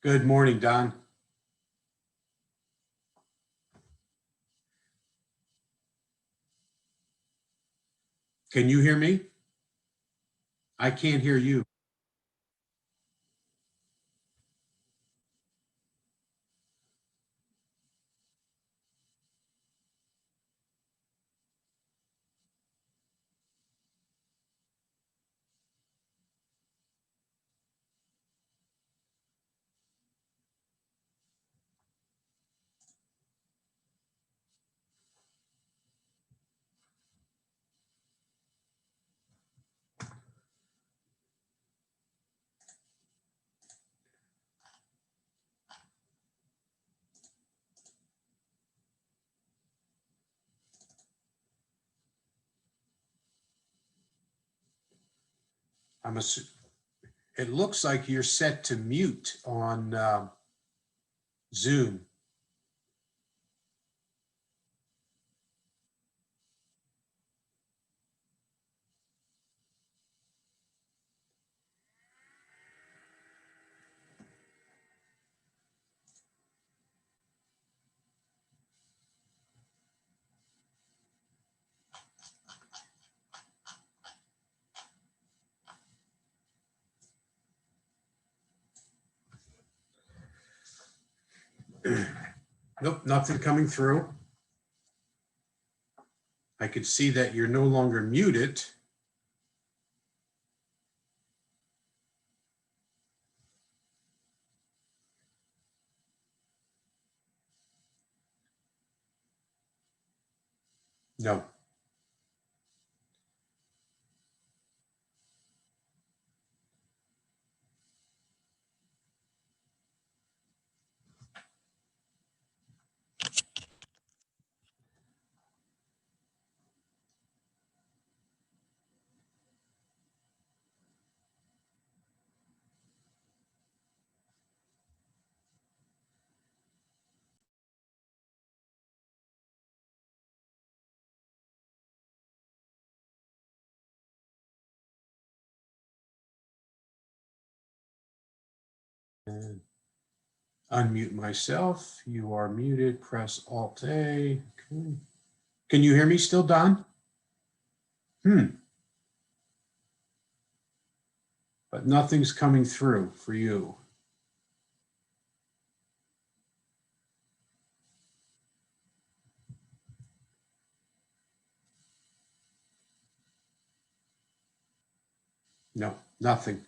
Good morning, Don. Can you hear me? I can't hear you. It looks like you're set to mute on Zoom. Nope, nothing coming through. I could see that you're no longer muted. No. And unmute myself. You are muted. Press Alt-A. Okay. Can you hear me still, Don? But nothing's coming through for you. No, nothing.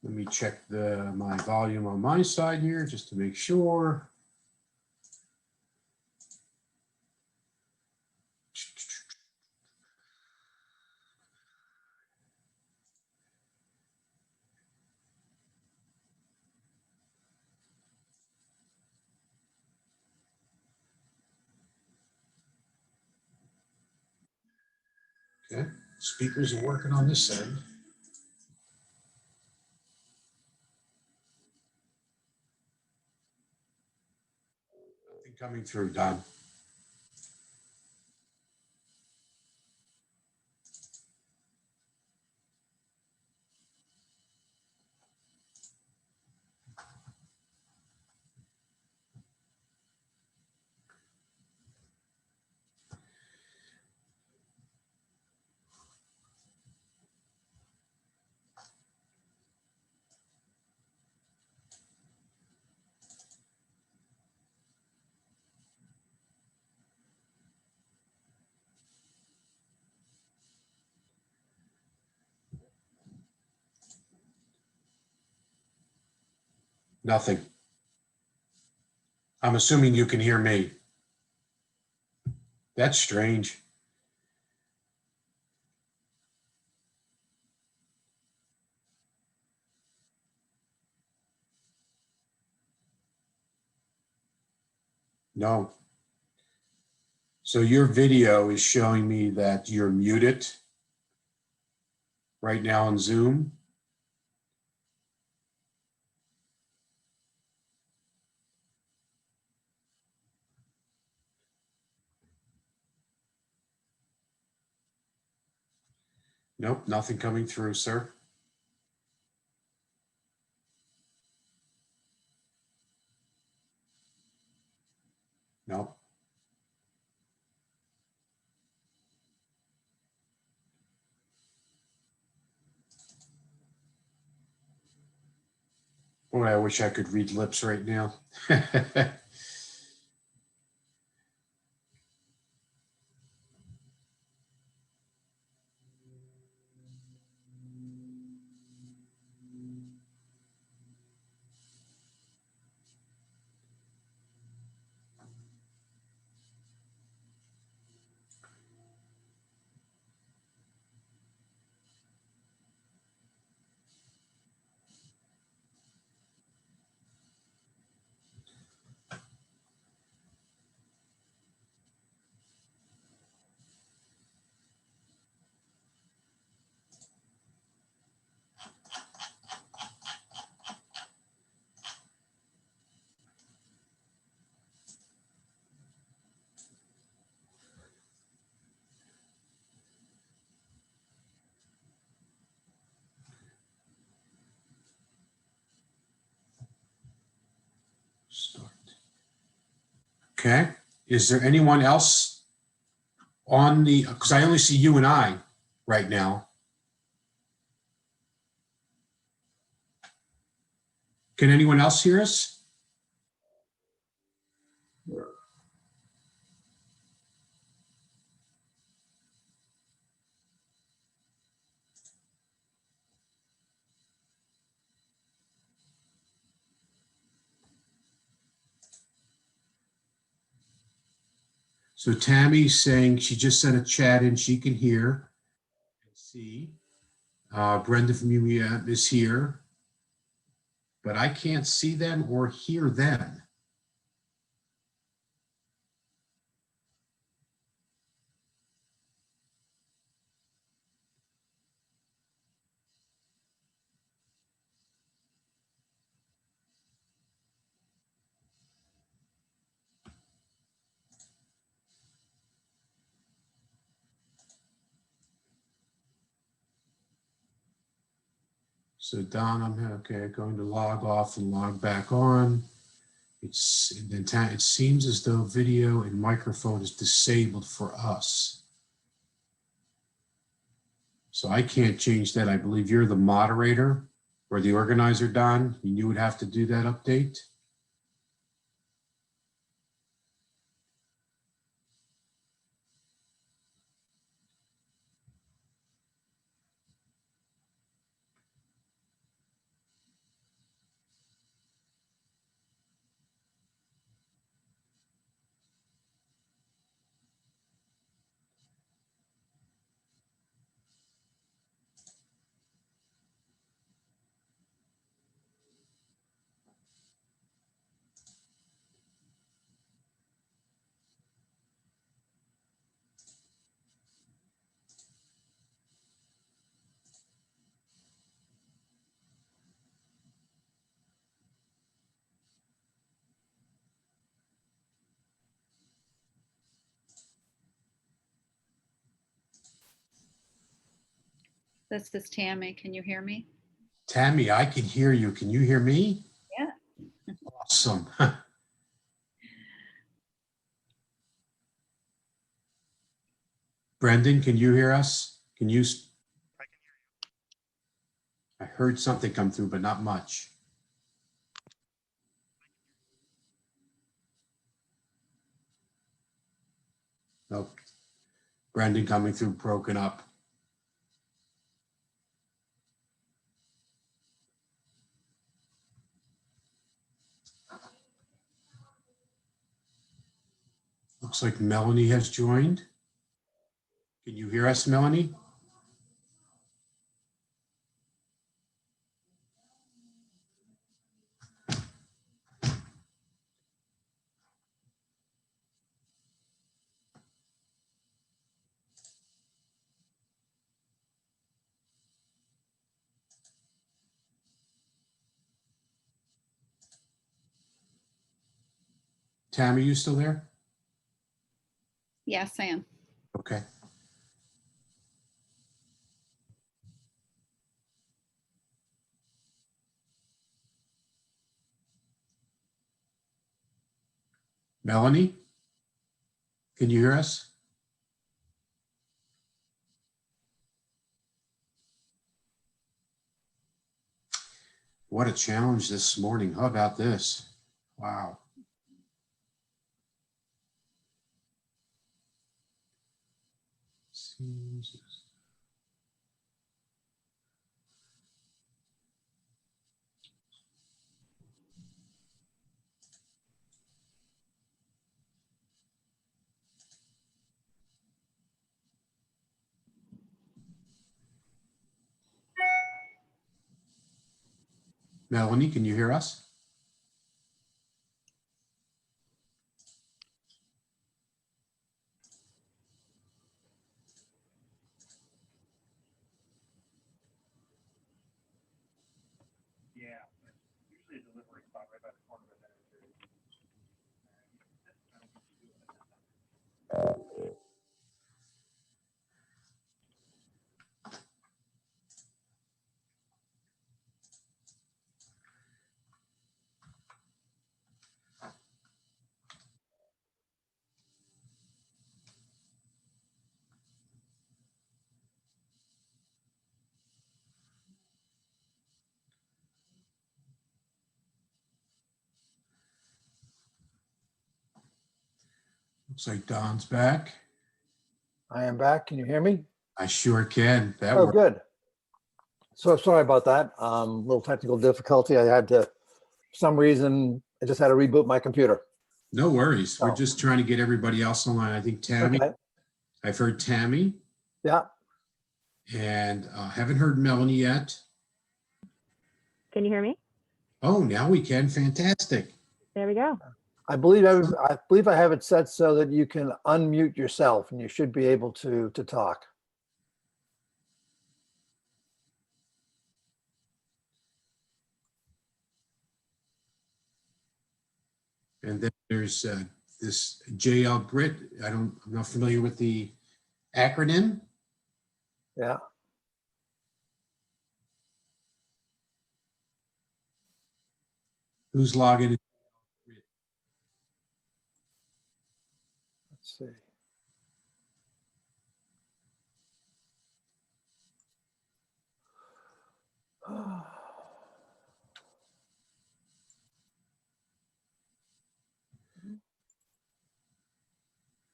Let me check my volume on my side here just to make sure. Okay, speakers are working on this end. Nothing coming through, Don. Nothing. I'm assuming you can hear me. That's strange. No. So your video is showing me that you're muted right now on Zoom. Nope, nothing coming through, sir. Nope. Boy, I wish I could read lips right now. Start. Okay. Is there anyone else on the, because I only see you and I right now. Can anyone else hear us? So Tammy's saying she just sent a chat in. She can hear and see. Brenda from UEM is here, but I can't see them or hear them. So Don, I'm okay, going to log off and log back on. It seems as though video and microphone is disabled for us. So I can't change that. I believe you're the moderator or the organizer, Don, and you would have to do that update. This is Tammy. Can you hear me? Tammy, I can hear you. Can you hear me? Yeah. Awesome. Brendan, can you hear us? Can you? I can hear you. I heard something come through, but not much. Nope. Brendan coming through, broken up. Looks like Melanie has joined. Can you hear us, Melanie? Tammy, you still there? Yes, I am. Okay. Melanie, can you hear us? What a challenge this morning. How about this? Wow. Seems. Melanie, can you hear us? Yeah, usually a delivery spot right by the corner of that. Looks like Don's back. I am back. Can you hear me? I sure can. That Oh, worked. good. So sorry about that. Little technical difficulty. I had to, for some reason, I just had to reboot my computer. No worries. We're Oh. just trying to get everybody else online. I think Tammy, Okay. I've heard Tammy Yeah. and haven't heard Melanie yet. Can you hear me? Oh, now we can. Fantastic. There we go. I believe I have it set so that you can unmute yourself and you should be able to talk. And then there's this JL Grit. I'm not familiar with the acronym. Yeah. Who's logging in? Let's see.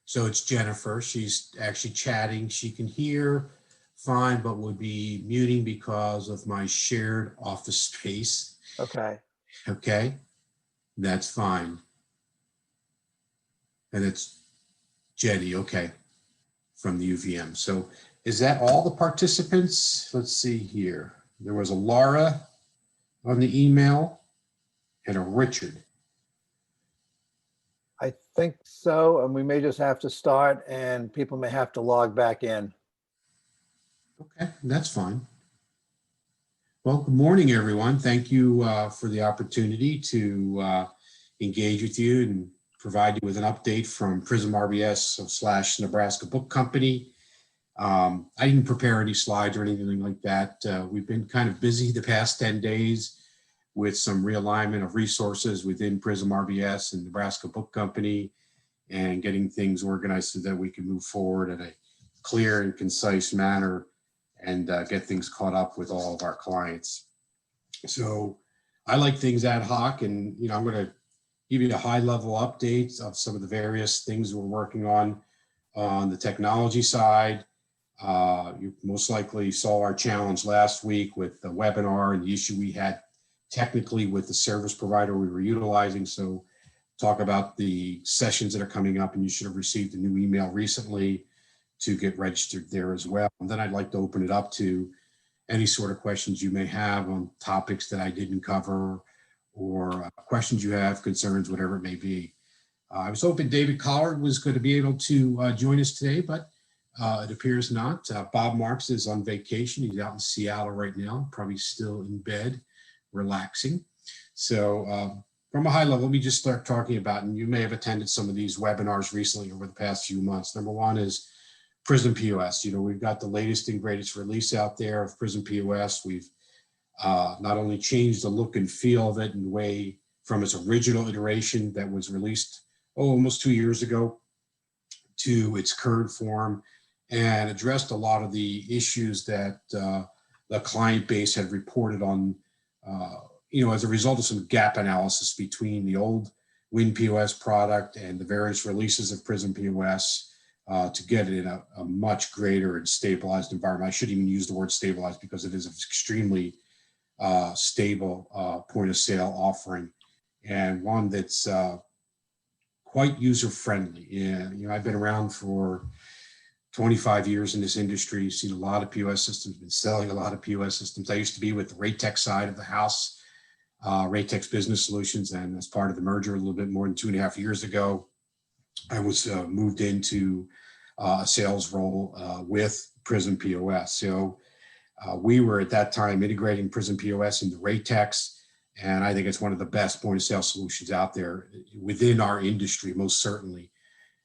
So it's Jennifer. She's actually chatting. She can hear fine, but would be muting because of my shared office space. Okay. Okay, that's fine. And it's Jenny, okay, from the UVM. So is that all the participants? Let's see here. There was a Laura on the email and a Richard. I think so. And we may just have to start and people may have to log back in. Okay, that's fine. Well, good morning, everyone. Thank you for the opportunity to engage with you and provide you with an update from PrismRBS / Nebraska Book Company. I didn't prepare any slides or anything like that. We've been kind of busy the past 10 days with some realignment of resources within PrismRBS and Nebraska Book Company and getting things organized so that we can move forward in a clear and concise manner and get things caught up with all of our clients. So I like things ad hoc, and I'm going to give you a high level updates of some of the various things we're working on the technology side. You most likely saw our challenge last week with the webinar and the issue we had technically with the service provider we were utilizing. So talk about the sessions that are coming up, and you should have received a new email recently to get registered there as well. And then I'd like to open it up to any sort of questions you may have on topics that I didn't cover, or questions you have, concerns, whatever it may be. I was hoping David Collard was going to be able to join us today, but it appears not. Bob Marks is on vacation. He's out in Seattle right now, probably still in bed, relaxing. So from a high level, let me just start talking about, and you may have attended some of these webinars recently over the past few months. Number one is Prism POS. We've got the latest and greatest release out there of Prism POS. We've not only changed the look and feel of it in the way from its original iteration that was released almost 2 years ago to its current form and addressed a lot of the issues that the client base had reported on, as a result of some gap analysis between the old WinPOS product and the various releases of PrismPOS to get it in a much greater and stabilized environment. I shouldn't even use the word stabilized because it is an extremely stable point of sale offering and one that's quite user friendly. And I've been around for 25 years in this industry, seen a lot of POS systems, been selling a lot of POS systems. I used to be with the Raytech side of the house, Raytech's Business Solutions, and as part of the merger a little bit more than 2.5 years ago, I was moved into a sales role with Prism POS. So we were at that time integrating Prism POS into Raytech's, and I think it's one of the best point of sale solutions out there within our industry, most certainly.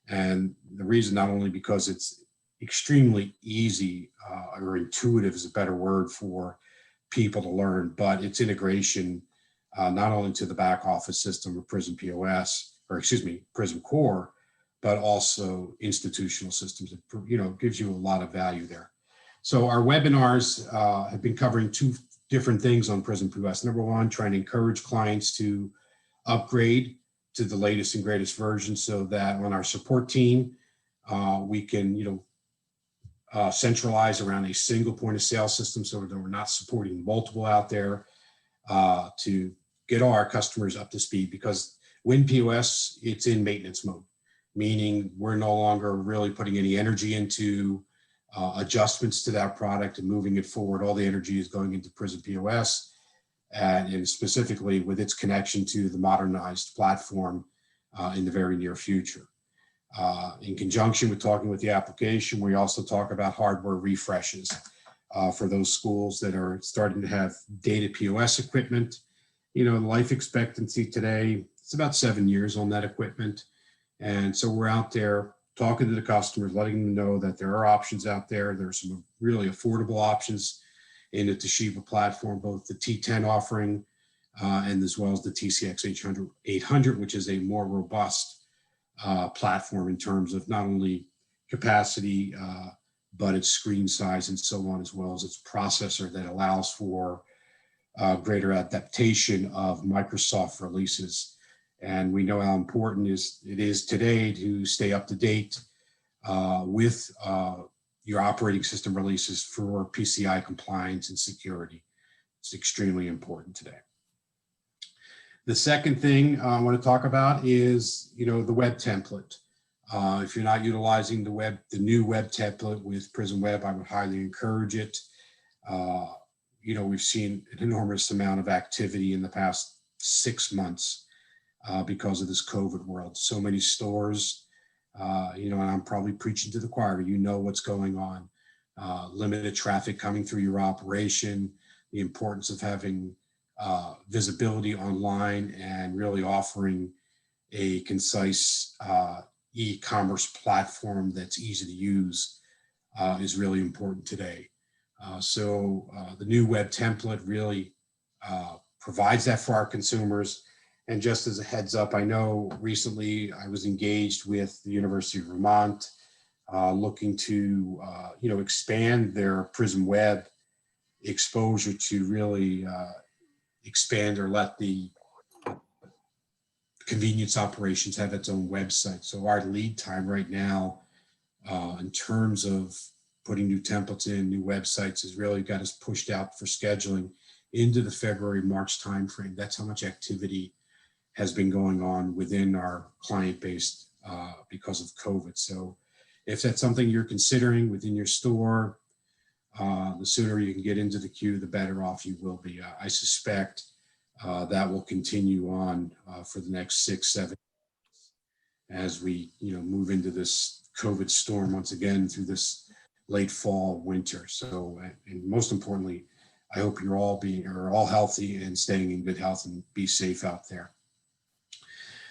And the reason, not only because it's extremely easy or intuitive is a better word for people to learn, but its integration not only to the back office system of Prism POS, or excuse me, Prism Core, but also institutional systems. It gives you a lot of value there. So our webinars have been covering two different things on Prism POS. Number one, trying to encourage clients to upgrade to the latest and greatest version so that on our support team, we can, centralize around a single point of sale system so that we're not supporting multiple out there to get all our customers up to speed, because WinPOS, it's in maintenance mode, meaning we're no longer really putting any energy into adjustments to that product and moving it forward. All the energy is going into Prism POS and specifically with its connection to the modernized platform in the very near future. In conjunction with talking with the application, we also talk about hardware refreshes for those schools that are starting to have dated POS equipment. The life expectancy today, it's about 7 years on that equipment. And so we're out there talking to the customers, letting them know that there are options out there. There's some really affordable options in the Toshiba platform, both the T10 offering and as well as the TCX 800, which is a more robust platform in terms of not only capacity, but its screen size and so on, as well as its processor that allows for greater adaptation of Microsoft releases. And we know how important it is today to stay up to date with your operating system releases for PCI compliance and security. It's extremely important today. The second thing I want to talk about is, the web template. If you're not utilizing the new web template with Prism Web, I would highly encourage it. We've seen an enormous amount of activity in the past 6 months because of this COVID world. So many stores, and I'm probably preaching to the choir, what's going on. Limited traffic coming through your operation, the importance of having visibility online and really offering a concise e-commerce platform that's easy to use is really important today. So the new web template really provides that for our consumers. And just as a heads up, I know recently I was engaged with the University of Vermont looking to, expand their Prism Web exposure to really expand or let the convenience operations have its own website. So our lead time right now in terms of putting new templates in, new websites, has really got us pushed out for scheduling into the February, March timeframe. That's how much activity has been going on within our client base because of COVID. So if that's something you're considering within your store, the sooner you can get into the queue, the better off you will be. I suspect that will continue on for the next 6, 7 as we move into this COVID storm once again through this late fall, winter. So, and most importantly, I hope you're all healthy and staying in good health and be safe out there.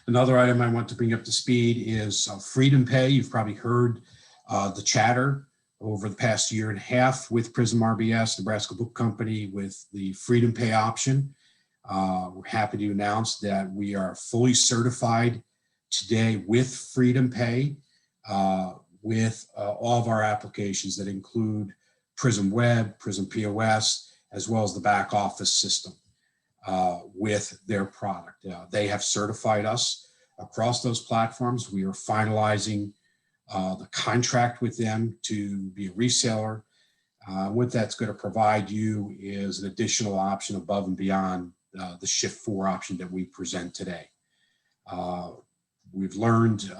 Another item I want to bring up to speed is Freedom Pay. You've probably heard the chatter over the past 1.5 years with PrismRBS, Nebraska Book Company, with the Freedom Pay option. We're happy to announce that we are fully certified today with Freedom Pay, with all of our applications that include Prism Web, Prism POS, as well as the back office system with their product. They have certified us across those platforms. We are finalizing the contract with them to be a reseller. What that's going to provide you is an additional option above and beyond the Shift 4 option that we present today. We've learned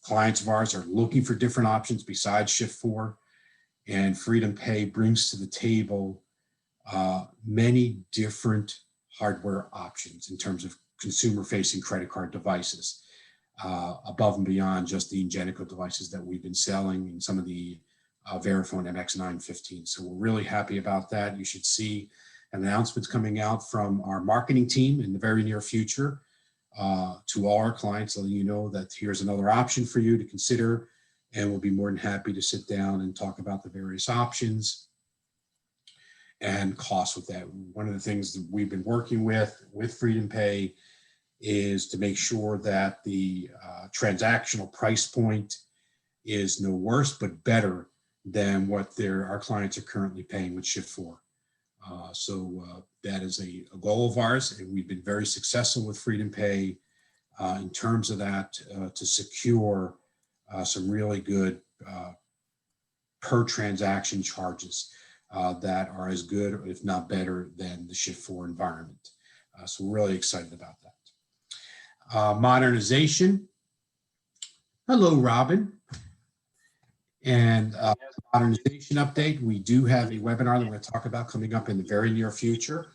clients of ours are looking for different options besides Shift 4, and Freedom Pay brings to the table many different hardware options in terms of consumer-facing credit card devices, above and beyond just the Ingenico devices that we've been selling and some of the Verifone MX915. So we're really happy about that. You should see announcements coming out from our marketing team in the very near future to all our clients, letting you know that here's another option for you to consider, and we'll be more than happy to sit down and talk about the various options and costs with that. One of the things that we've been working with Freedom Pay is to make sure that the transactional price point is no worse, but better than what our clients are currently paying with Shift 4. So that is a goal of ours, and we've been very successful with Freedom Pay in terms of that to secure some really good per transaction charges that are as good, if not better, than the Shift 4 environment. So we're really excited about that. Modernization. Hello, Robin. And modernization update. We do have a webinar that we're going to talk about coming up in the very near future.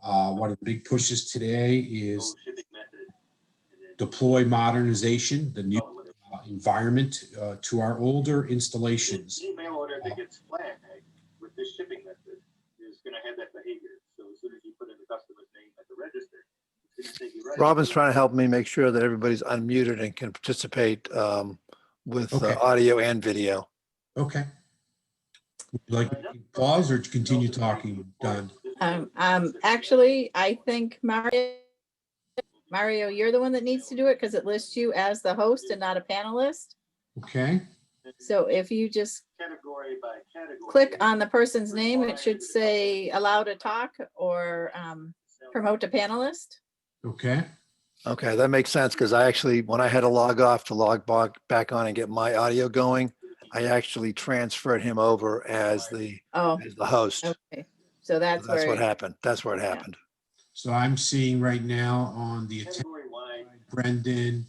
One of the big pushes today is deploy modernization, the new environment to our older installations. Any mail order that gets flagged with this shipping method is going to have that behavior. So as soon as you put in the customer's name at the register, it's going to take you right. Robin's trying to help me make sure that everybody's unmuted and can participate with Okay. audio and video. Okay. Would you like to pause or to continue talking, Don? Actually, I think Mario, you're the one that needs to do it because it lists you as the host and not a panelist. Okay. So if you just Category by category. click on the person's name, it should say allow to talk or promote a panelist. Okay. Okay, that makes sense because I actually, when I had to log off to log back on and get my audio going, I actually transferred him over as the Oh, host. okay. So that's That's where what happened. That's where it Yeah. happened. So I'm seeing right now on the attendee, Category wide. Brendan,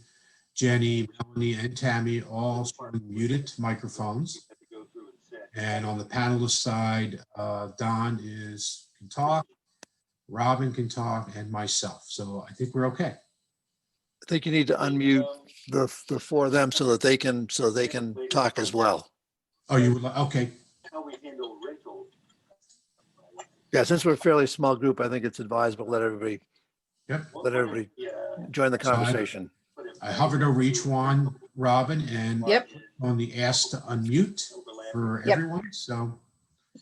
Jenny, Melanie, and Tammy all showing muted microphones. Have to go through and set. And on the panelist side, Don can talk, Robin can talk, and myself. So I think we're okay. I think you need to unmute the four of them so that they can talk as well. Oh, you would like, okay. How we handle rental. Yeah, since we're a fairly small group, I think it's advisable to let everybody Yep. Yeah. join the So conversation. I hovered over each one, Robin, and Yep. on the ask to unmute for Yep. everyone. So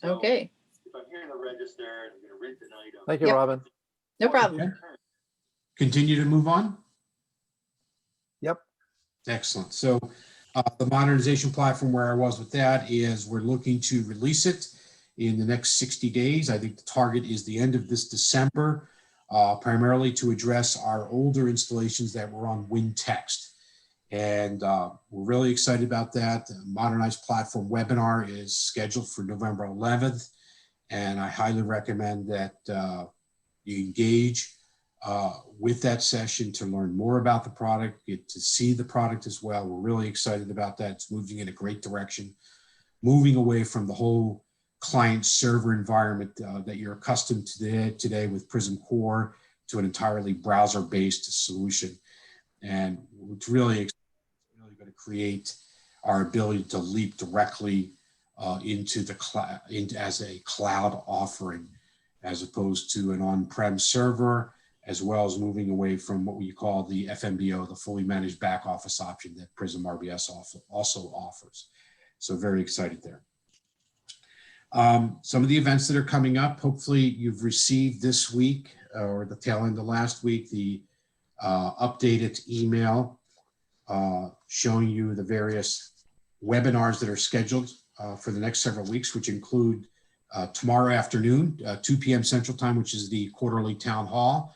Okay, If I'm here in the register and I'm going to rent an item. Thank you, Yep. Robin. no problem. Okay. Continue to move on. Yep. Excellent. So the modernization platform, where I was with that, is we're looking to release it in the next 60 days. I think the target is the end of this December, primarily to address our older installations that were on WinText. And we're really excited about that. The Modernized Platform webinar is scheduled for November 11th. And I highly recommend that you engage with that session to learn more about the product, get to see the product as well. We're really excited about that. It's moving in a great direction, moving away from the whole client server environment that you're accustomed to today with Prism Core to an entirely browser-based solution. And it's really going to create our ability to leap directly into the cloud, as a cloud offering, as opposed to an on-prem server, as well as moving away from what we call the FMBO, the fully managed back office option that PrismRBS also offers. So very excited there. Some of the events that are coming up, hopefully you've received this week or the tail end of last week, the updated email showing you the various webinars that are scheduled for the next several weeks, which include tomorrow afternoon, 2 p.m. Central Time, which is the quarterly town hall,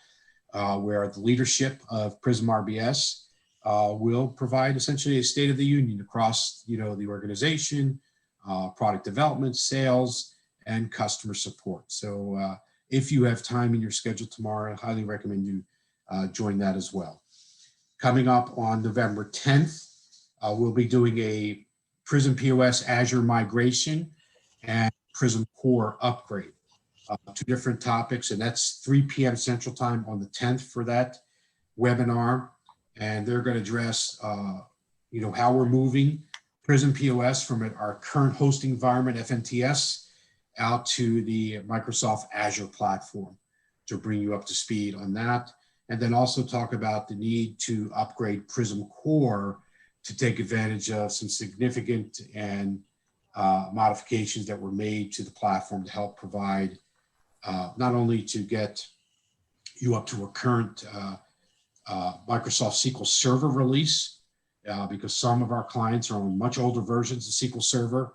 where the leadership of PrismRBS will provide essentially a state of the union across, the organization, product development, sales, and customer support. So if you have time in your schedule tomorrow, I highly recommend you join that as well. Coming up on November 10th, we'll be doing a Prism POS Azure migration and Prism Core upgrade. 2 different topics, and that's 3 p.m. Central Time on the 10th for that webinar. And they're going to address, how we're moving Prism POS from our current hosting environment, FNTS, out to the Microsoft Azure platform to bring you up to speed on that. And then also talk about the need to upgrade Prism Core to take advantage of some significant and modifications that were made to the platform to help provide not only to get you up to a current Microsoft SQL Server release, because some of our clients are on much older versions of SQL Server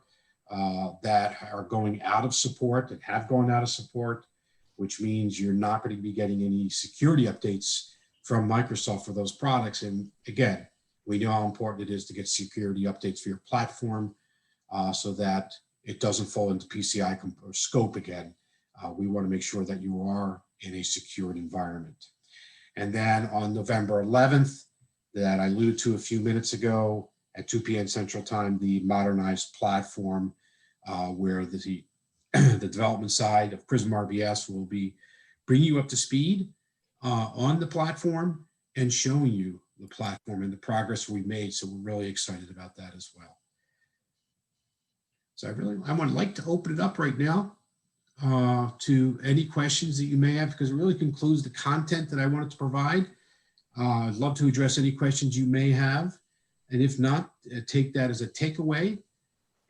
that are going out of support and have gone out of support, which means you're not going to be getting any security updates from Microsoft for those products. And again, we know how important it is to get security updates for your platform so that it doesn't fall into PCI or scope again. We want to make sure that you are in a secured environment. And then on November 11th, that I alluded to a few minutes ago at 2 p.m. Central Time, the modernized platform where the development side of PrismRBS will be bringing you up to speed on the platform and showing you the platform and the progress we've made. So we're really excited about that as well. So I would like to open it up right now to any questions that you may have, because it really concludes the content that I wanted to provide. I'd love to address any questions you may have. And if not, take that as a takeaway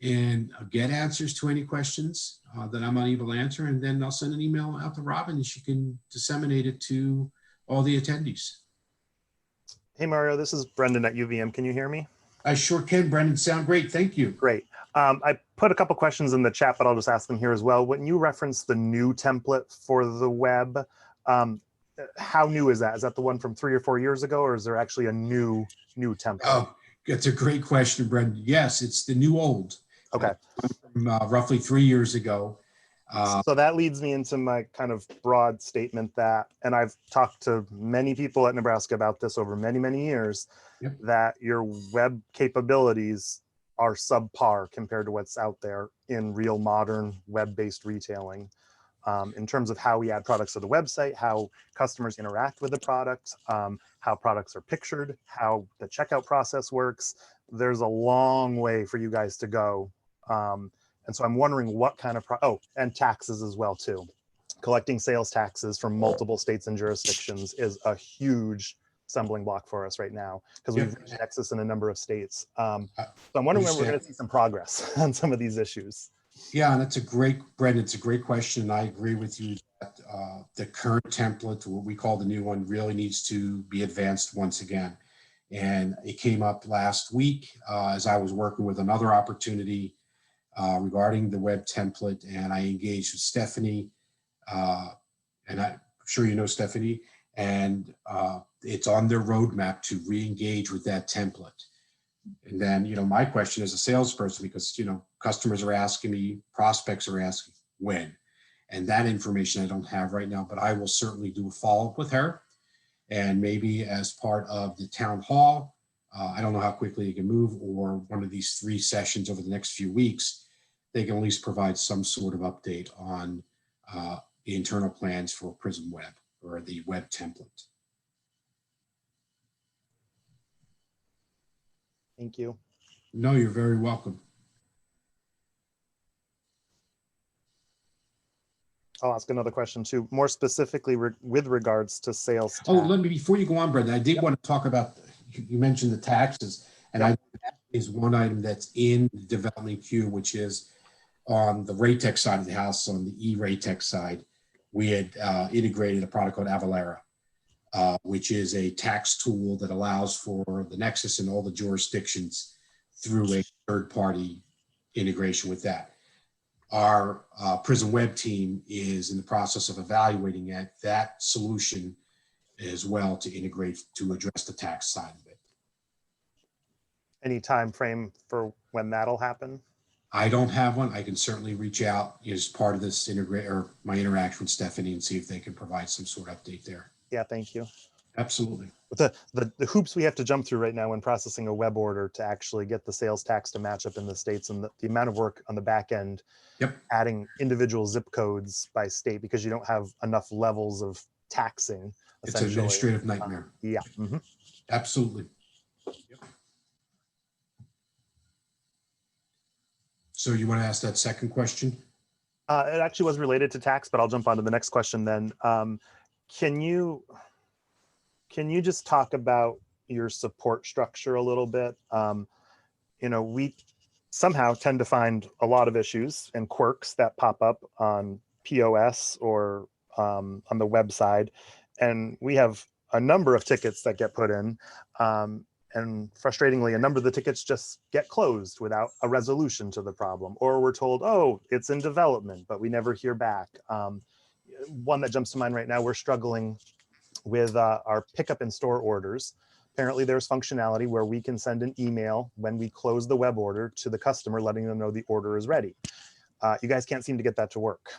and get answers to any questions that I'm unable to answer. And then I'll send an email out to Robin and she can disseminate it to all the attendees. Hey, Mario, this is Brendan at UVM. Can you hear me? I sure can, Brendan. Sound great. Thank you. Great. I put a couple questions in the chat, but I'll just ask them here as well. When you reference the new template for the web, how new is that? Is that the one from 3 or 4 years ago, or is there actually a new template? Oh, that's a great question, Brendan. Yes, it's the new old. Okay. From roughly 3 years ago. So that leads me into my kind of broad statement that, and I've talked to many people at Nebraska about this over many, many years, Yep. that your web capabilities are subpar compared to what's out there in real modern web-based retailing. In terms of how we add products to the website, how customers interact with the product, how products are pictured, how the checkout process works. There's a long way for you guys to go. And so I'm wondering what kind of, and taxes as well too. Collecting sales taxes from multiple states and jurisdictions is a huge stumbling block for us right now because we've reached nexus in a number of states. So I'm wondering when we're going to see some progress on some of these issues. Yeah, that's a great, Brendan, it's a great question. I agree with you that the current template, what we call the new one, really needs to be advanced once again. And it came up last week as I was working with another opportunity regarding the web template, and I engaged with Stephanie, and I'm sure you know Stephanie, and it's on their roadmap to re-engage with that template. And then, my question as a salesperson, because, customers are asking me, prospects are asking when, and that information I don't have right now, but I will certainly do a follow-up with her. And maybe as part of the town hall, I don't know how quickly you can move, or one of these 3 sessions over the next few weeks, they can at least provide some sort of update on the internal plans for Prism Web or the web template. Thank you. No, you're very welcome. I'll ask another question too, more specifically with regards to sales tax. Oh, let me, before you go on, Brendan, I did want to talk about, you mentioned the taxes, and that is one item that's in the development queue, which is on the Raytech side of the house, on the E-Raytech side. We had integrated a product called Avalara. which is a tax tool that allows for the Nexus and all the jurisdictions through a third-party integration with that. Our Prism Web team is in the process of evaluating that solution as well to integrate to address the tax side of it. Any time frame for when that'll happen? I don't have one. I can certainly reach out as part of this my interaction with Stephanie and see if they can provide some sort of update there. Yeah, thank you. Absolutely. But the hoops we have to jump through right now when processing a web order to actually get the sales tax to match up in the states, and the amount of work on the back end, Yep. adding individual zip codes by state because you don't have enough levels of taxing. It's an administrative nightmare. Yeah. Mhm. Absolutely. Yep. So you want to ask that second question? It actually was related to tax, but I'll jump on to the next question then. Can you just talk about your support structure a little bit? We somehow tend to find a lot of issues and quirks that pop up on POS or on the website, and we have a number of tickets that get put in. And frustratingly, a number of the tickets just get closed without a resolution to the problem, or we're told, oh, it's in development, but we never hear back. One that jumps to mind right now, we're struggling with our pickup in store orders. Apparently there's functionality where we can send an email when we close the web order to the customer, letting them know the order is ready. You guys can't seem to get that to work.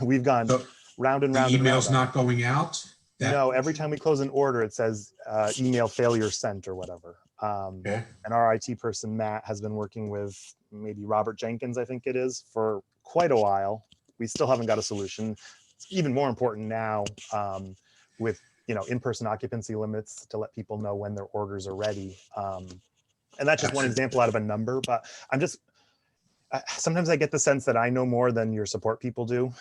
We've gone So round and the round and round. email's not going out? No, every time we close an order, it says email failure sent or whatever. Okay. And our IT person, Matt, has been working with maybe Robert Jenkins, I think it is, for quite a while. We still haven't got a solution. It's even more important now with in-person occupancy limits to let people know when their orders are ready. And that's just one example out of a number, but sometimes I get the sense that I know more than your support people do.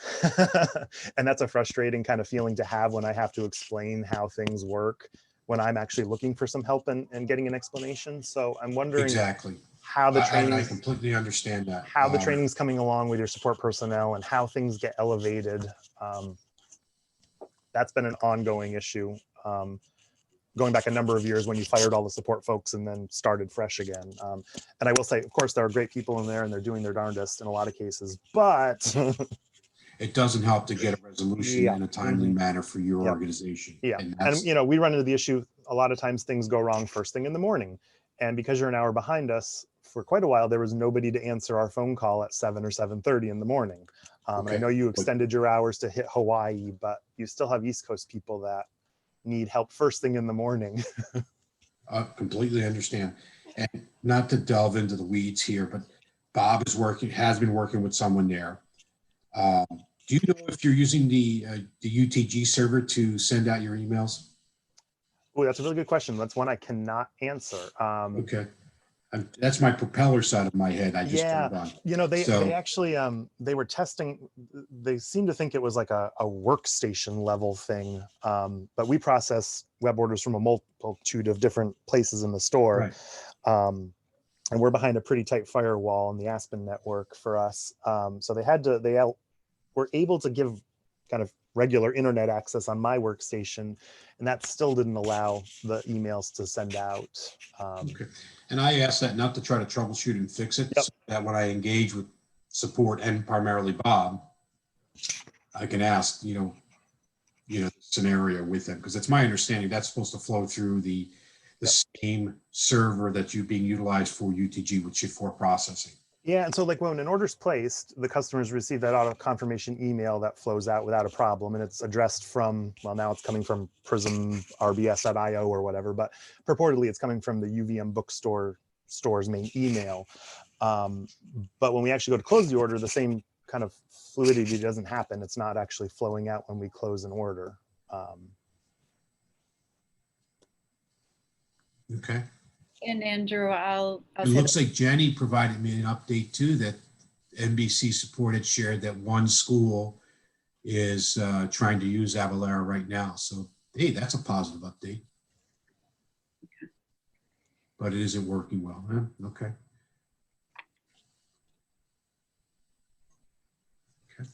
And that's a frustrating kind of feeling to have when I have to explain how things work when I'm actually looking for some help and getting an explanation. So I'm wondering Exactly. how the training, I completely understand that. how the training's coming along with your support personnel and how things get elevated. That's been an ongoing issue. Going back a number of years when you fired all the support folks and then started fresh again. And I will say, of course, there are great people in there and they're doing their darndest in a lot of cases, but it doesn't help to get a resolution Yeah. in a timely manner for your Yep. organization. yeah. And And, that's, we run into the issue, a lot of times things go wrong first thing in the morning. And because you're an hour behind us, for quite a while, there was nobody to answer our phone call at 7 or 7:30 in the morning. And I Okay. know you extended your hours to hit Hawaii, but you still have East Coast people that need help first thing in the morning. completely understand. And not to delve into the weeds here, but Bob has been working with someone there. Do you know if you're using the UTG server to send out your emails? Oh, that's a really good question. That's one I cannot answer. Okay. That's my propeller side of my head. I just Yeah, turned on. they actually they were testing. They seemed to think it was like a workstation level thing, but we process web orders from a multitude of different places in the store, Right. and we're behind a pretty tight firewall in the Aspen network for us. So they were able to give kind of regular internet access on my workstation, and that still didn't allow the emails to send out. Okay. And I asked that not to try to troubleshoot and fix it, Yep. so that when I engage with support and primarily Bob, I can ask, scenario with them, because it's my understanding that's supposed to flow through the same server that you being utilized for UTG with Shift4 processing. Yeah, and so like when an order's placed, the customers receive that auto confirmation email that flows out without a problem, and it's addressed from, well, now it's coming from PrismRBS.io or whatever, but purportedly it's coming from the UVM store's main email. But when we actually go to close the order, the same kind of fluidity doesn't happen. It's not actually flowing out when we close an order. Okay. And Andrew, I'll It say looks like Jenny provided me an update too, that NBC support had shared that one school is trying to use Avalara right now. So, hey, that's a positive update. But it isn't working well, huh? Okay.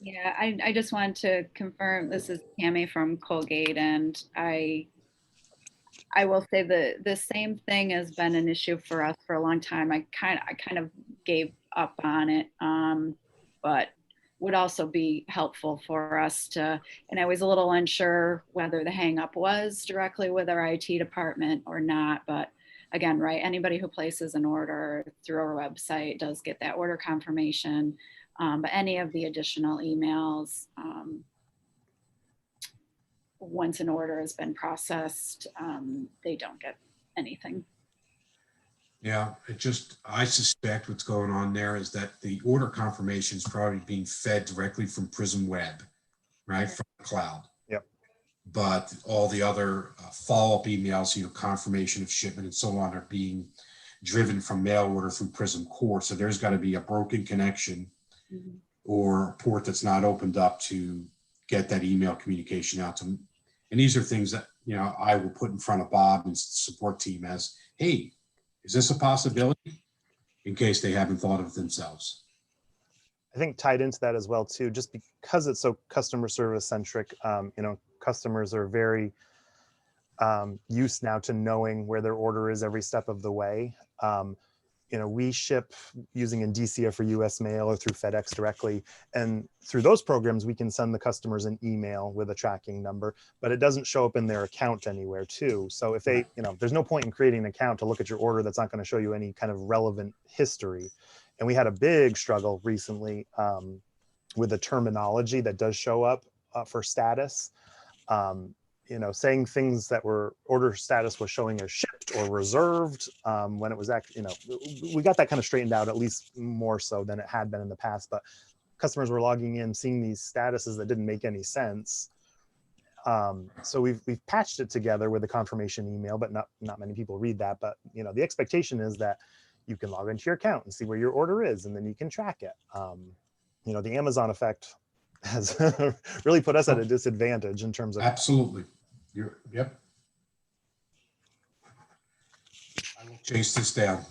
Yeah, I just wanted to confirm, this is Tammy from Colgate, and I I will say the same thing has been an issue for us for a long time. I kind of gave up on it, but would also be helpful for us to, and I was a little unsure whether the hang up was directly with our IT department or not. But again, right, anybody who places an order through our website does get that order confirmation. But any of the additional emails, once an order has been processed, they don't get anything. Yeah, I suspect what's going on there is that the order confirmation is probably being fed directly from Prism Web, right, from the cloud. Yep. But all the other follow-up emails, confirmation of shipment and so on, are being driven from mail order through Prism Core. So there's got to be a broken connection or a port that's not opened up to get that email communication out to them. And these are things that, I will put in front of Bob and the support team as, hey, is this a possibility? In case they haven't thought of it themselves. I think tied into that as well too, just because it's so customer service centric, customers are very used now to knowing where their order is every step of the way. We ship using Indicia for US mail or through FedEx directly. And through those programs, we can send the customers an email with a tracking number, but it doesn't show up in their account anywhere too. So if they, there's no point in creating an account to look at your order that's not going to show you any kind of relevant history. And we had a big struggle recently with the terminology that does show up for status. Saying things that were order status was showing as shipped or reserved when it was actually, we got that kind of straightened out, at least more so than it had been in the past. But customers were logging in, seeing these statuses that didn't make any sense. So we've patched it together with a confirmation email, but not many people read that. But the expectation is that you can log into your account and see where your order is, and then you can track it. The Amazon effect has really put us at a disadvantage in terms of. Absolutely. Yep. I will chase this down.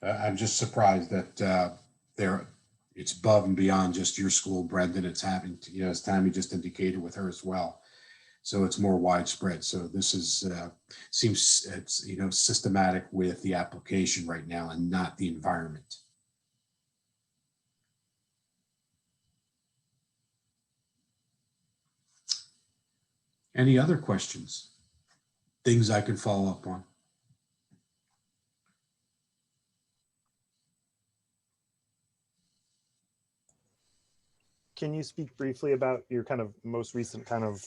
I'm just surprised that it's above and beyond just your school, Brendan. It's having to, as Tammy just indicated with her as well. So it's more widespread. So this is seems it's systematic with the application right now and not the environment. Any other questions? Things I can follow up on? Can you speak briefly about your kind of most recent kind of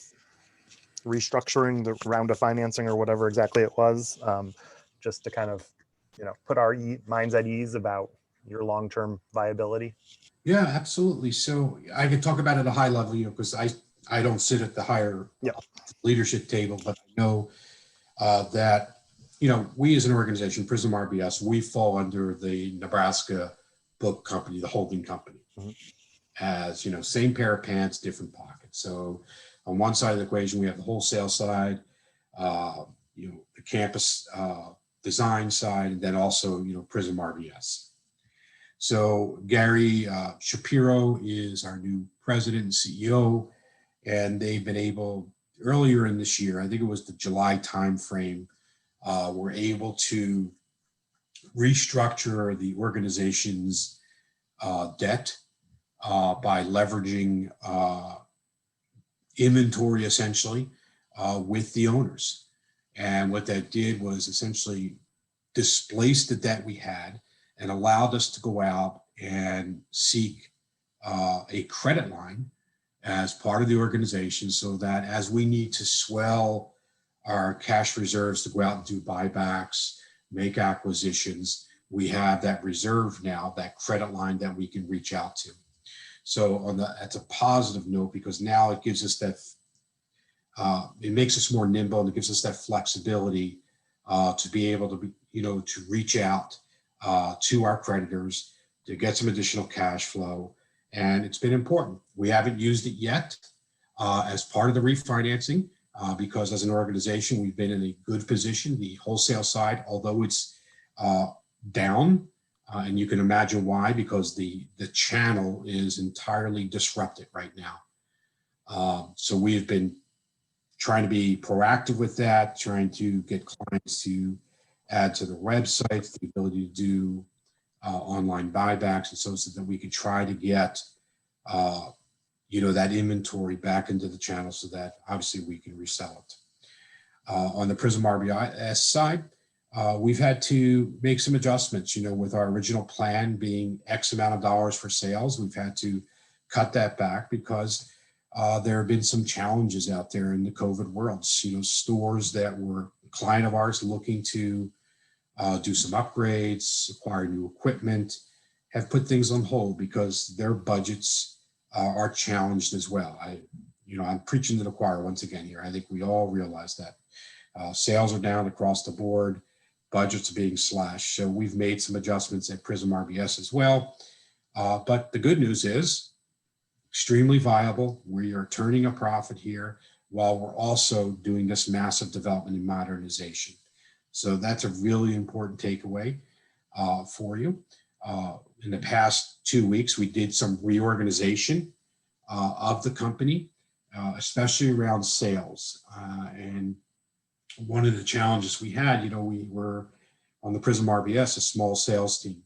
restructuring, the round of financing or whatever exactly it was, just to kind of, put our minds at ease about your long-term viability? Yeah, absolutely. So I can talk about it at a high level, because I don't sit at the higher leadership table, but I know that, we as an organization, PrismRBS, we fall under the Nebraska Book Company, the holding company. As, same pair of pants, different pockets. So on one side of the equation, we have the wholesale side, the campus design side, and then also, PrismRBS. So Gary Shapiro is our new president and CEO, and they've been able, earlier in this year, I think it was the July timeframe, were able to restructure the organization's debt by leveraging inventory essentially with the owners. And what that did was essentially displace the debt we had and allowed us to go out and seek a credit line as part of the organization, so that as we need to swell our cash reserves to go out and do buybacks, make acquisitions, we have that reserve now, that credit line that we can reach out to. So that's a positive note, because now it gives us that, it makes us more nimble, and it gives us that flexibility to be able to to reach out to our creditors to get some additional cash flow. And it's been important. We haven't used it yet as part of the refinancing because as an organization, we've been in a good position. The wholesale side, although it's down, and you can imagine why, because the channel is entirely disrupted right now. So we've been trying to be proactive with that, trying to get clients to add to their websites, the ability to do online buybacks, and so that we could try to get that inventory back into the channel so that obviously we can resell it. On the PrismRBS side, we've had to make some adjustments, with our original plan being X amount of dollars for sales. We've had to cut that back because there have been some challenges out there in the COVID world. Stores that were a client of ours looking to do some upgrades, acquire new equipment, have put things on hold because their budgets are challenged as well. I'm preaching to the choir once again here. I think we all realize that sales are down across the board, budgets are being slashed. So we've made some adjustments at PrismRBS as well. But the good news is extremely viable. We are turning a profit here while we're also doing this massive development and modernization. So that's a really important takeaway for you. In the past 2 weeks, we did some reorganization of the company, especially around sales. And one of the challenges we had, we were on the PrismRBS, a small sales team,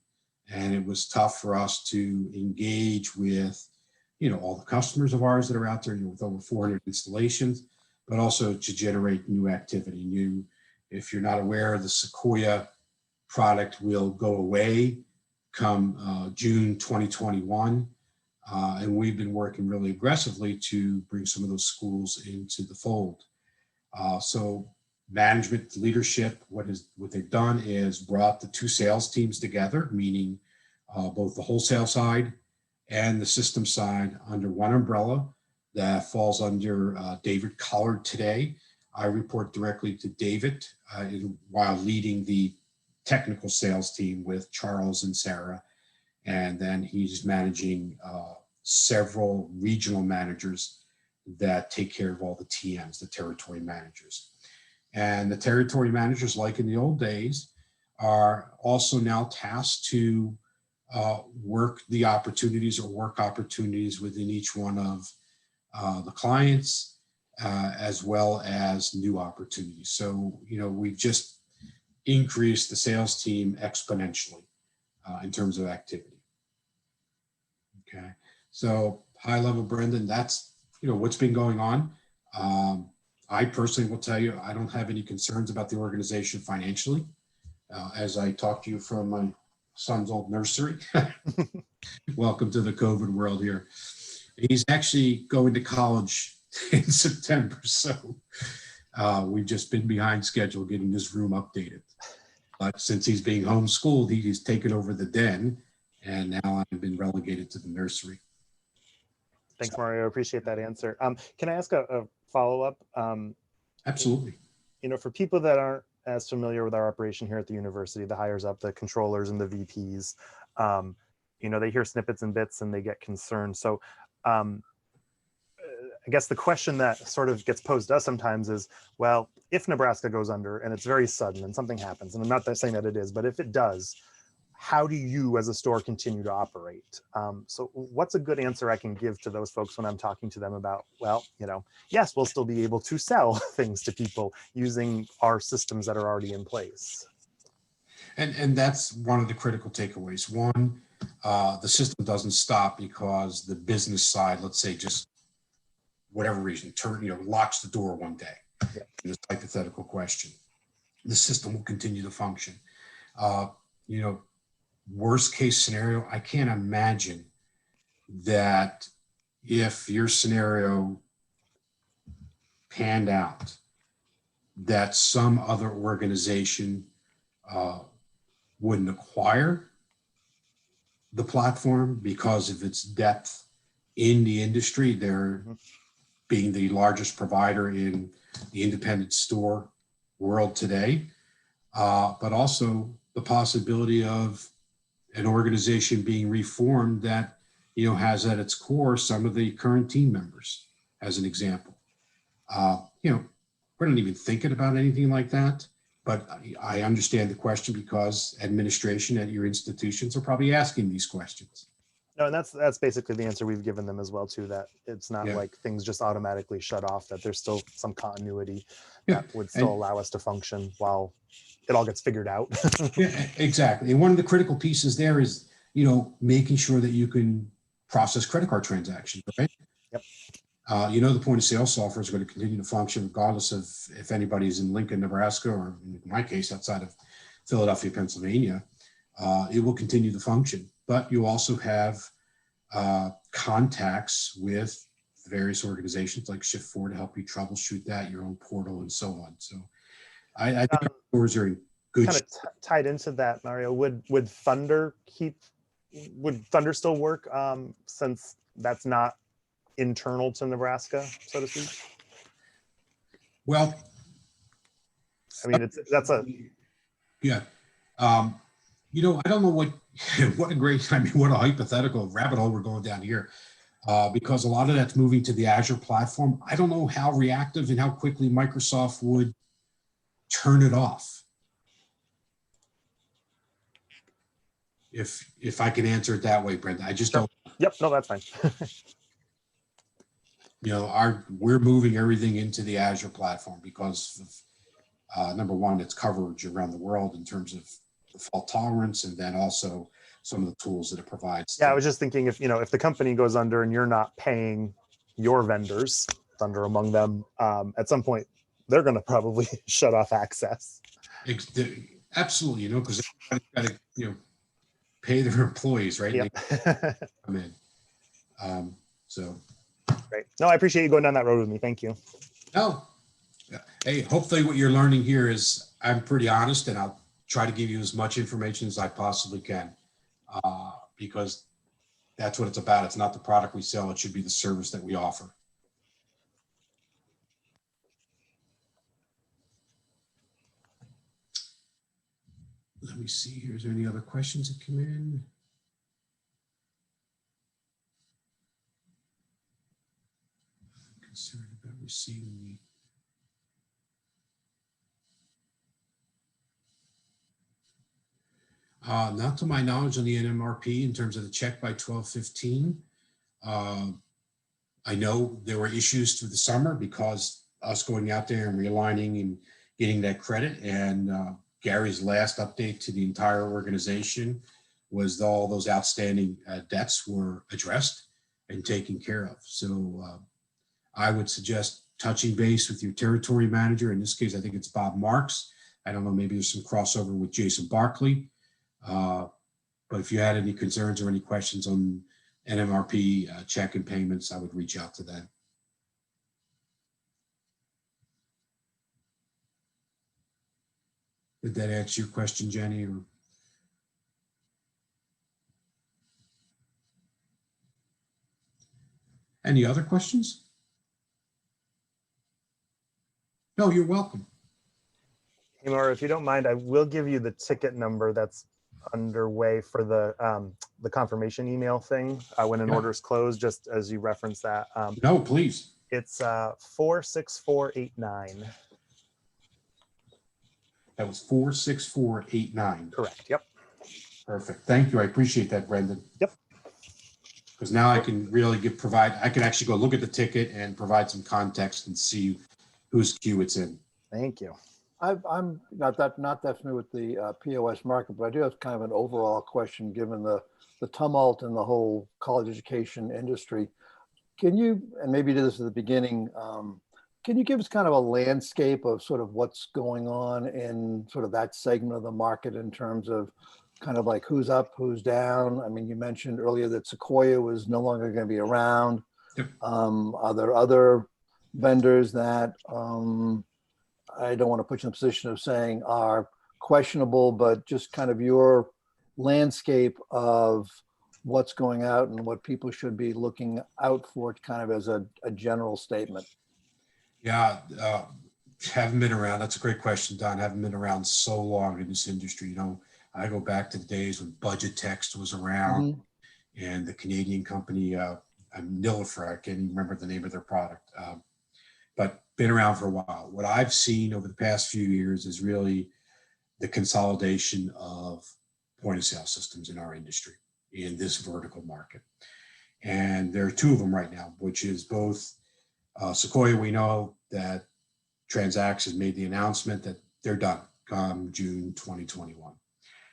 and it was tough for us to engage with, all the customers of ours that are out there, with over 400 installations, but also to generate new activity. If you're not aware, the Sequoia product will go away come June 2021. And we've been working really aggressively to bring some of those schools into the fold. So management leadership, what they've done is brought the two sales teams together, meaning both the wholesale side and the system side under one umbrella that falls under David Collard today. I report directly to David while leading the technical sales team with Charles and Sarah. And then he's managing several regional managers that take care of all the TMs, the territory managers. And the territory managers, like in the old days, are also now tasked to work opportunities within each one of the clients, as well as new opportunities. So, we've just increased the sales team exponentially in terms of activity. Okay, so high level, Brendan, that's, what's been going on. I personally will tell you, I don't have any concerns about the organization financially. As I talk to you from my son's old nursery. Welcome to the COVID world here. He's actually going to college in September. So we've just been behind schedule getting this room updated. But since he's being homeschooled, he's taken over the den, and now I've been relegated to the nursery. Thanks, Mario. I appreciate that answer. Can I ask a follow-up? Absolutely. For people that aren't as familiar with our operation here at the university, the hires up, the controllers and the VPs, they hear snippets and bits and they get concerned. So I guess the question that sort of gets posed to us sometimes is, well, if Nebraska goes under and it's very sudden and something happens, and I'm not saying that it is, but if it does, how do you as a store continue to operate? So what's a good answer I can give to those folks when I'm talking to them about, well, yes, we'll still be able to sell things to people using our systems that are already in place. And that's one of the critical takeaways. One, the system doesn't stop because the business side, let's say, just whatever reason, locks the door one day. Yeah. In this hypothetical question, the system will continue to function. Worst case scenario, I can't imagine that if your scenario panned out, that some other organization wouldn't acquire the platform because of its depth in the industry. They're being the largest provider in the independent store world today, but also the possibility of an organization being reformed that has at its core some of the current team members, as an example. We're not even thinking about anything like that, but I understand the question because administration at your institutions are probably asking these questions. No, and that's basically the answer we've given them as well too, that it's not Yeah. like things just automatically shut off, that there's still some continuity Yeah, that would still and- allow us to function while it all gets figured out. Yeah, exactly. And one of the critical pieces there is, making sure that you can process credit card transactions, right? Yep. The point of sale software is going to continue to function regardless of if anybody's in Lincoln, Nebraska, or in my case, outside of Philadelphia, Pennsylvania. It will continue to function, but you also have contacts with various organizations like Shift4 to help you troubleshoot that, your own portal, and so on. So I think our stores are in good Kind of tied into that, Mario, would Thunder still work, since that's not internal to Nebraska, so to speak? Well, I mean, yeah. I don't know what what a hypothetical rabbit hole we're going down here, because a lot of that's moving to the Azure platform. I don't know how reactive and how quickly Microsoft would turn it off. If I can answer it that way, Brenda, I just don't. Yep, no, that's fine. We're moving everything into the Azure platform because of number one, its coverage around the world in terms of the fault tolerance, and then also some of the tools that it provides. Yeah, I was just thinking if the company goes under and you're not paying your vendors, Thunder among them, at some point they're going to probably shut off access. Absolutely, because everybody's got to pay their employees, right? Yep. Come in. So. Great. No, I appreciate you going down that road with me. Thank you. No. Hey, hopefully what you're learning here is I'm pretty honest, and I'll try to give you as much information as I possibly can, because that's what it's about. It's not the product we sell. It should be the service that we offer. Let me see here. Is there any other questions that come in? Concerned about receiving not to my knowledge on the NMRP in terms of the check by 12/15. I know there were issues through the summer because us going out there and realigning and getting that credit. And Gary's last update to the entire organization was all those outstanding debts were addressed and taken care of. So I would suggest touching base with your territory manager. In this case, I think it's Bob Marks. I don't know, maybe there's some crossover with Jason Barkley. But if you had any concerns or any questions on NMRP check and payments, I would reach out to them. Did that answer your question, Jenny? Or? Any other questions? No, you're welcome. Hey, Maura, if you don't mind, I will give you the ticket number that's underway for the confirmation email thing when an order is closed, just as you referenced that. No, please. It's 46489. That was 46489. Correct. Yep. Perfect. Thank you. I appreciate that, Brendan. Yep. Because now I can really I can actually go look at the ticket and provide some context and see whose queue it's in. Thank you. I'm not that familiar with the POS market, but I do have kind of an overall question given the tumult in the whole college education industry. Can you, and maybe you did this at the beginning, can you give us kind of a landscape of sort of what's going on in sort of that segment of the market in terms of kind of like who's up, who's down? I mean, you mentioned earlier that Sequoia was no longer going to be around. Yep. Are there other vendors that I don't want to put you in a position of saying are questionable, but just kind of your landscape of what's going out and what people should be looking out for kind of as a general statement? Yeah, haven't been around. That's a great question, Don. Haven't been around so long in this industry. I go back to the days when Budget Text was around and the Canadian company, Nilifer, I can't even remember the name of their product, but been around for a while. What I've seen over the past few years is really the consolidation of point of sale systems in our industry. in this vertical market. And there are two of them right now, which is both Sequoia. We know that Transact has made the announcement that they're done come June 2021.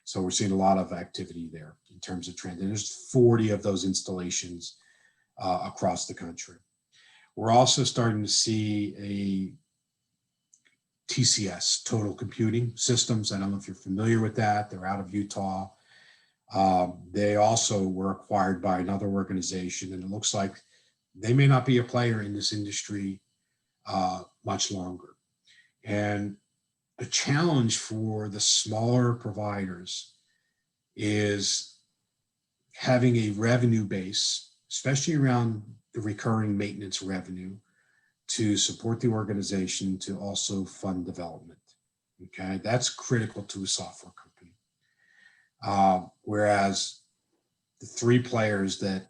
So we're seeing a lot of activity there in terms of trend. And there's 40 of those installations across the country. We're also starting to see a TCS, Total Computing Systems. I don't know if you're familiar with that. They're out of Utah. They also were acquired by another organization, and it looks like they may not be a player in this industry much longer. And the challenge for the smaller providers is having a revenue base, especially around the recurring maintenance revenue, to support the organization, to also fund development. Okay, that's critical to a software company. Whereas the three players that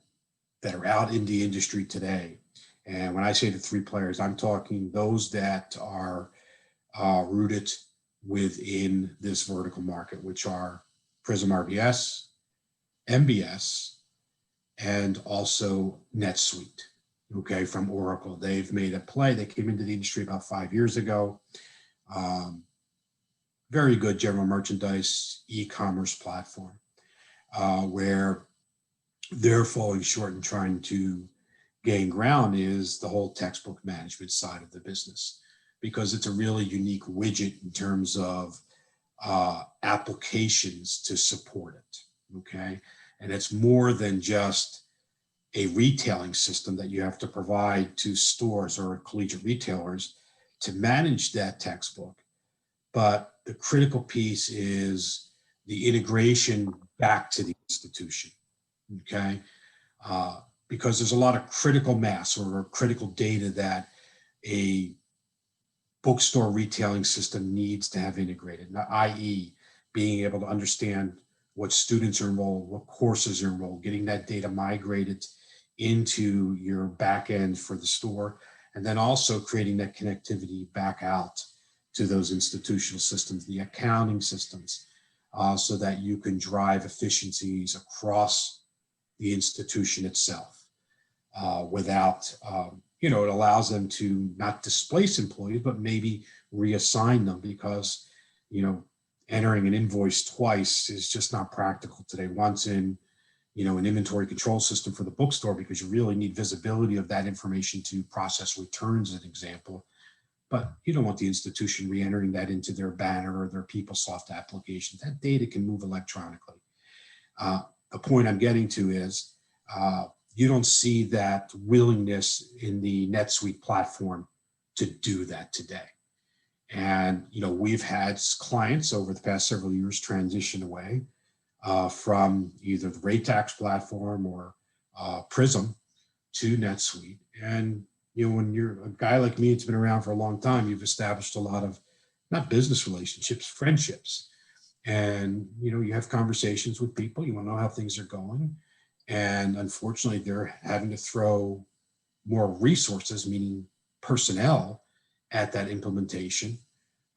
are out in the industry today, and when I say the three players, I'm talking those that are rooted within this vertical market, which are PrismRBS, MBS, and also NetSuite. Okay, from Oracle. They've made a play. They came into the industry about 5 years ago. Very good general merchandise e-commerce platform where they're falling short and trying to gain ground is the whole textbook management side of the business, because it's a really unique widget in terms of applications to support it. Okay, and it's more than just a retailing system that you have to provide to stores or collegiate retailers to manage that textbook. But the critical piece is the integration back to the institution, okay? Because there's a lot of critical mass or critical data that a bookstore retailing system needs to have integrated, i.e. being able to understand what students are enrolled, what courses are enrolled, getting that data migrated into your back end for the store, and then also creating that connectivity back out to those institutional systems, the accounting systems, so that you can drive efficiencies across the institution itself without, it allows them to not displace employees, but maybe reassign them because, entering an invoice twice is just not practical today. Once in an inventory control system for the bookstore, because you really need visibility of that information to process returns, as an example. But you don't want the institution re-entering that into their banner or their PeopleSoft application. That data can move electronically. The point I'm getting to is you don't see that willingness in the NetSuite platform to do that today. And, we've had clients over the past several years transition away from either the rate tax platform or Prism to NetSuite. And, when you're a guy like me, it's been around for a long time, you've established a lot of, not business relationships, friendships. And, you have conversations with people, you want to know how things are going. And unfortunately, they're having to throw more resources, meaning personnel, at that implementation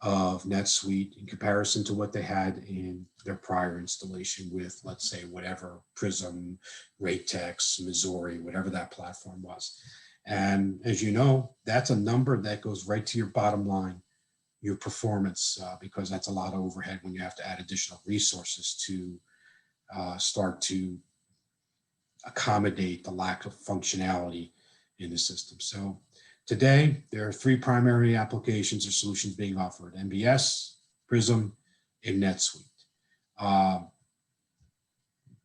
of NetSuite in comparison to what they had in their prior installation with, let's say, whatever Prism, Ratex, Missouri, whatever that platform was. And as you know, that's a number that goes right to your bottom line, your performance, because that's a lot of overhead when you have to add additional resources to start to accommodate the lack of functionality in the system. So today, there are three primary applications or solutions being offered: MBS, Prism, and NetSuite.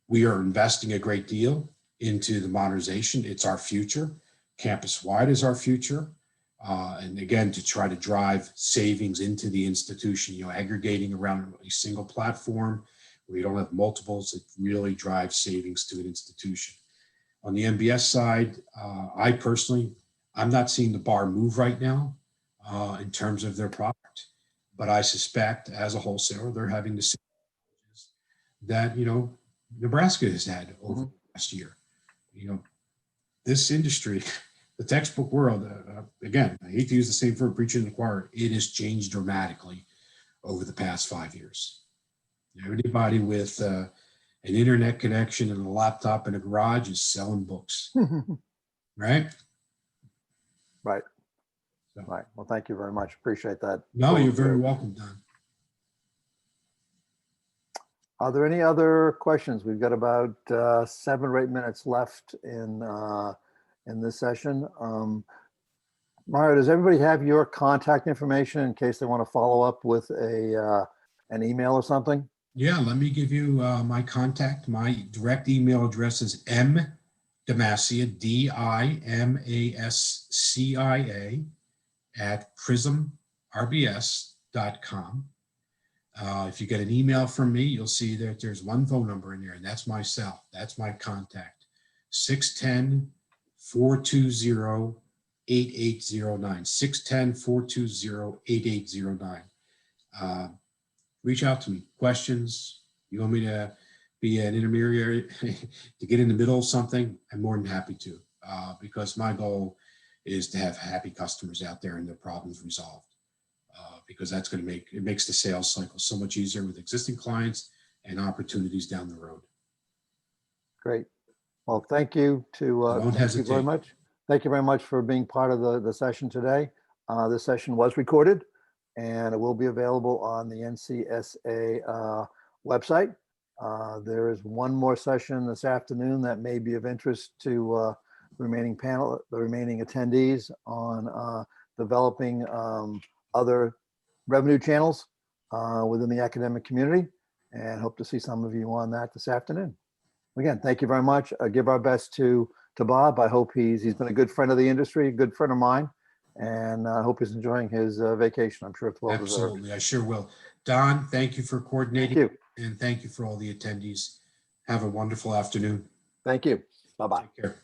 We are investing a great deal into the modernization. It's our future. Campus-wide is our future. And again, to try to drive savings into the institution, aggregating around a single platform where you don't have multiples, it really drives savings to an institution. On the MBS side, I personally, I'm not seeing the bar move right now in terms of their product, but I suspect as a wholesaler, they're having the same challenges that, Nebraska has had over the last year. This industry, the textbook world, again, I hate to use the same verb, preaching to the choir, it has changed dramatically over the past 5 years. Anybody with an internet connection and a laptop in a garage is selling books, right? Right. So- Right. Well, thank you very much. Appreciate that. No, you're very welcome, Don. Are there any other questions? We've got about 7 or 8 minutes left in this session. Mario, does everybody have your contact information in case they want to follow up with an email or something? Yeah, let me give you my contact. My direct email address is mdamascia, DIMASCIA at PrismRBS.com. If you get an email from me, you'll see that there's one phone number in there, and that's my cell. That's my contact. 610-420-8809. 610-420-8809. Reach out to me. Questions? You want me to be an intermediary to get in the middle of something? I'm more than happy to, because my goal is to have happy customers out there and their problems resolved. Because that's going to makes the sales cycle so much easier with existing clients and opportunities down the road. Great. Well, thank you Don't thank you hesitate. very much. Thank you very much for being part of the session today. This session was recorded and it will be available on the NCSA website. There is one more session this afternoon that may be of interest to the remaining attendees on developing other revenue channels within the academic community, and hope to see some of you on that this afternoon. Again, thank you very much. Give our best to Bob. I hope he's been a good friend of the industry, a good friend of mine, and I hope he's enjoying his vacation. I'm sure it's well deserved. Absolutely, I sure will. Don, thank you for coordinating. Thank you. And thank you for all the attendees. Have a wonderful afternoon. Thank you. Bye-bye. Take care.